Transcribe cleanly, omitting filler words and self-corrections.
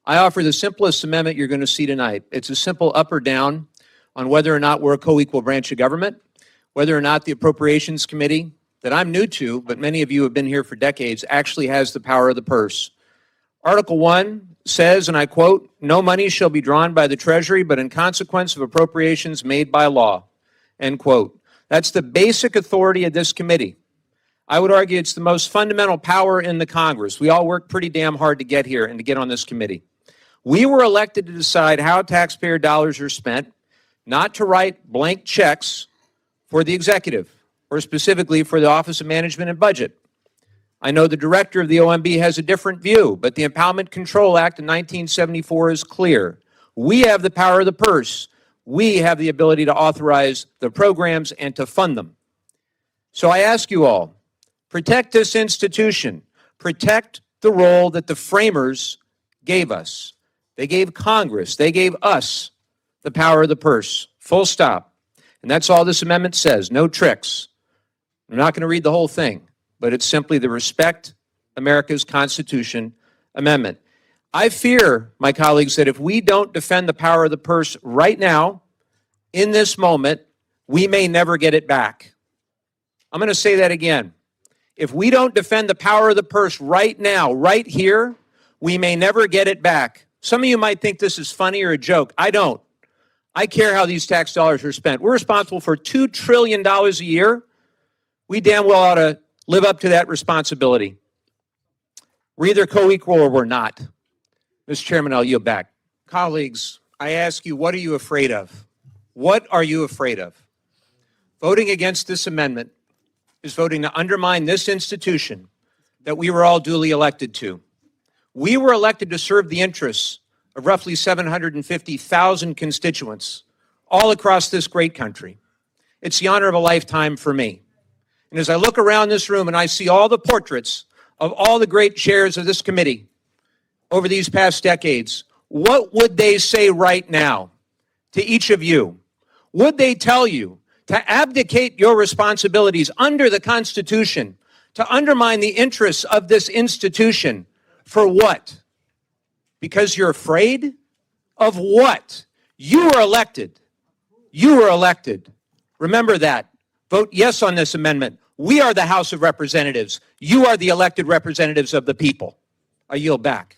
I offer the simplest amendment you're going to see tonight. It's a simple up or down on whether or not we're a co-equal branch of government, whether or not the Appropriations Committee, that I'm new to, but many of you have been here for decades, actually has the power of the purse. Article 1 says, and I quote, "No money shall be drawn by the Treasury, but in consequence of appropriations made by law," end quote. That's the basic authority of this committee. I would argue it's the most fundamental power in the Congress. We all work pretty damn hard to get here and to get on this committee. We were elected to decide how taxpayer dollars are spent, not to write blank checks for the executive, or specifically for the Office of Management and Budget. I know the director of the OMB has a different view, but the Impoundment Control Act of 1974 is clear. We have the power of the purse. We have the ability to authorize the programs and to fund them. So I ask you all, protect this institution. Protect the role that the framers gave us. They gave Congress, they gave us the power of the purse. Full stop. And that's all this amendment says, no tricks. I'm not going to read the whole thing, but it's simply the Respect America's Constitution Amendment. I fear, my colleagues, that if we don't defend the power of the purse right now, in this moment, we may never get it back. I'm going to say that again. If we don't defend the power of the purse right now, right here, we may never get it back. Some of you might think this is funny or a joke. I don't. I care how these tax dollars are spent. We're responsible for $2 trillion a year. We damn well ought to live up to that responsibility. We're either co-equal or we're not. Mr. Chairman, I'll yield back. Colleagues, I ask you, what are you afraid of? What are you afraid of? Voting against this amendment is voting to undermine this institution that we were all duly elected to. We were elected to serve the interests of roughly 750,000 constituents all across this great country. It's the honor of a lifetime for me. And as I look around this room and I see all the portraits of all the great chairs of this committee over these past decades, what would they say right now to each of you? Would they tell you to abdicate your responsibilities under the Constitution, to undermine the interests of this institution? For what? Because you're afraid? Of what? You were elected. You were elected. Remember that. Vote yes on this amendment. We are the House of Representatives. You are the elected representatives of the people. I yield back.